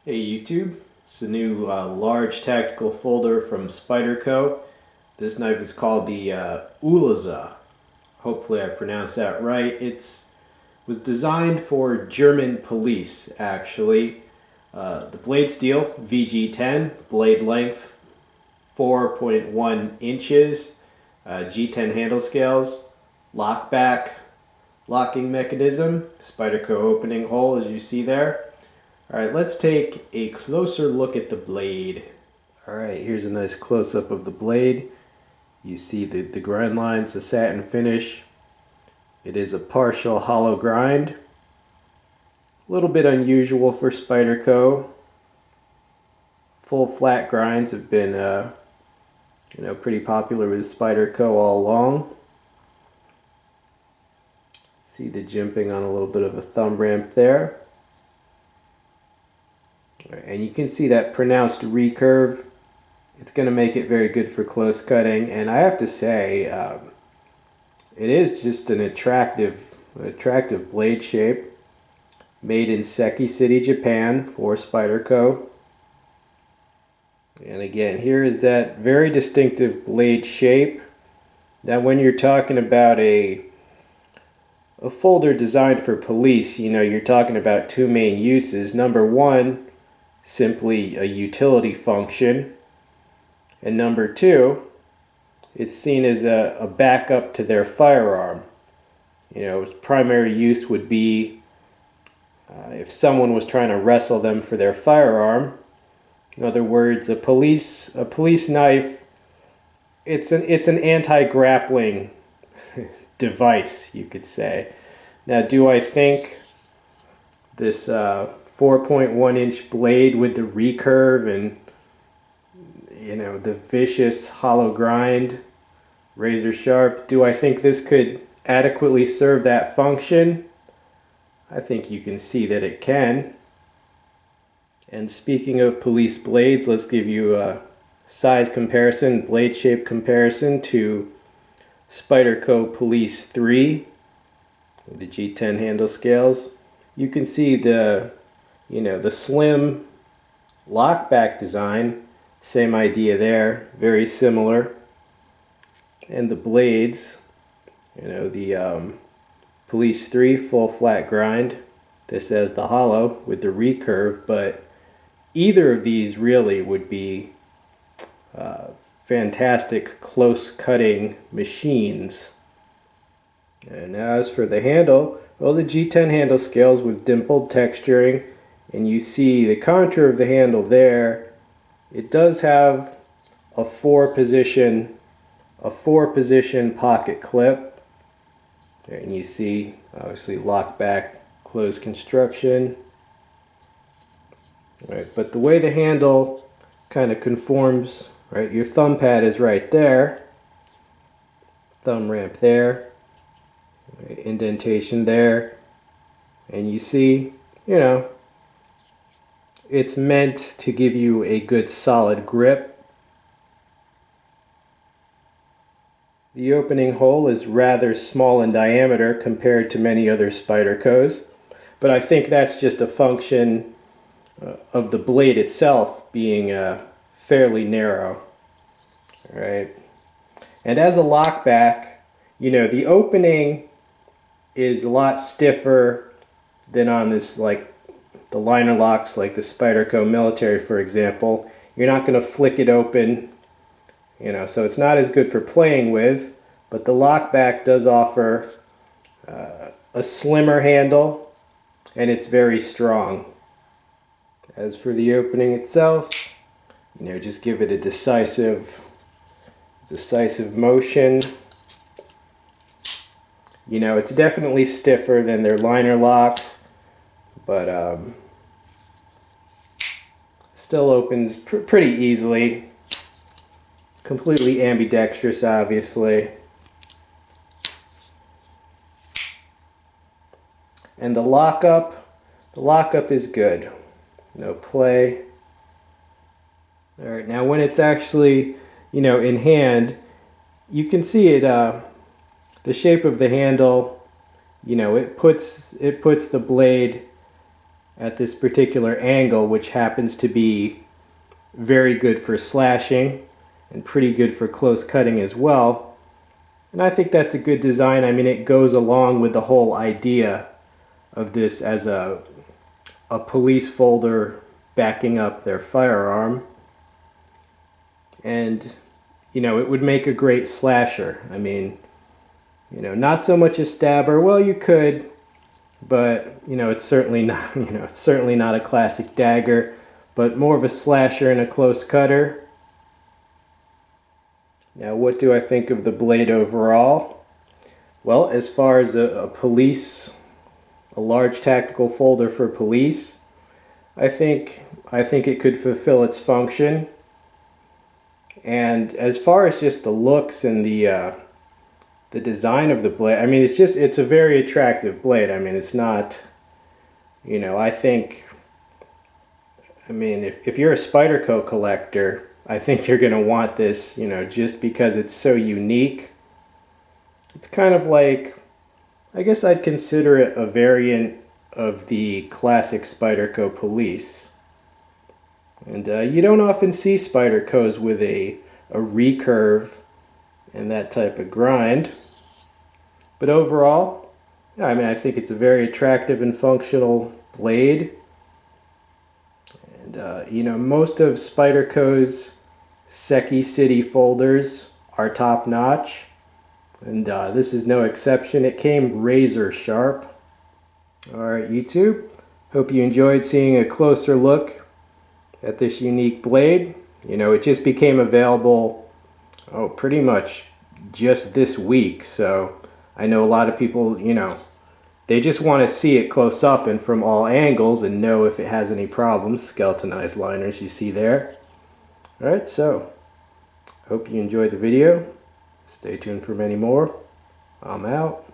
Hey YouTube, it's a new large tactical folder from Spyderco. This knife is called the Ulize. Hopefully I pronounced that right. It was designed for German police actually. The blade steel, VG10, blade length 4.1 inches, G10 handle scales, lockback, locking mechanism, Spyderco opening hole as you see there. Alright, let's take a closer look at the blade. Alright, here's a nice close-up of the blade. You see the grind lines, the satin finish. It is a partial hollow grind. A little bit unusual for Spyderco. Full flat grinds have been pretty popular with Spyderco all along. See the jimping on a little bit of a thumb ramp there. And you can see that pronounced recurve. It's going to make it very good for close cutting, and I have to say it is just an attractive blade shape, made in Seki City, Japan for Spyderco. And again, here is that very distinctive blade shape. Now when you're talking about a folder designed for police, you're talking about two main uses. Number one, simply a utility function, and number two, it's seen as a backup to their firearm. Its primary use would be if someone was trying to wrestle them for their firearm. In other words, a police knife, it's an anti-grappling device, you could say. Now, do I think this 4.1 inch blade with the recurve and the vicious hollow grind, razor sharp, do I think this could adequately serve that function? I think you can see that it can. And speaking of police blades, let's give you a size comparison, blade shape comparison to Spyderco Police 3, the G10 handle scales. You can see the slim lockback design, same idea there, very similar. And the blades, the Police 3 full flat grind, this has the hollow with the recurve, but either of these really would be fantastic close cutting machines. And now as for the handle, well, the G10 handle scales with dimpled texturing, and you see the contour of the handle there. It does have a four position pocket clip, and you see obviously lockback closed construction. Right, but the way the handle kind of conforms, right, your thumb pad is right there, thumb ramp there, right, indentation there, and you see, it's meant to give you a good solid grip. The opening hole is rather small in diameter compared to many other Spydercos, but I think that's just a function of the blade itself being fairly narrow. All right. And as a lockback, the opening is a lot stiffer than on this, like the liner locks, like the Spyderco Military, for example. You're not going to flick it open, so it's not as good for playing with, but the lockback does offer a slimmer handle, and it's very strong. As for the opening itself, just give it a decisive motion. It's definitely stiffer than their liner locks, but still opens pretty easily. Completely ambidextrous, obviously. And the lockup is good. No play. All right, now when it's actually, in hand, you can see it, the shape of the handle, it puts the blade at this particular angle, which happens to be very good for slashing and pretty good for close cutting as well. And I think that's a good design. I mean, it goes along with the whole idea of this as a police folder backing up their firearm. And, you know, it would make a great slasher. I mean, you know, not so much a stabber. Well, you could, but, you know, it's certainly not, you know, it's certainly not a classic dagger, but more of a slasher and a close cutter. Now, what do I think of the blade overall? Well, as far as a large tactical folder for police, I think it could fulfill its function. And as far as just the looks and the design of the blade, I mean, it's a very attractive blade. I mean, it's not, you know, I mean, if you're a Spyderco collector, I think you're going to want this, you know, just because it's so unique. It's kind of like, I guess I'd consider it a variant of the classic Spyderco Police. And you don't often see Spydercos with a recurve and that type of grind. But overall, I mean, I think it's a very attractive and functional blade. And, you know, most of Spyderco's Seki City folders are top notch. And this is no exception. It came razor sharp. Alright, YouTube. Hope you enjoyed seeing a closer look at this unique blade. You know, it just became available, pretty much just this week. So I know a lot of people, you know, they just want to see it close up and from all angles and know if it has any problems. Skeletonized liners you see there. Alright, so hope you enjoyed the video. Stay tuned for many more. I'm out.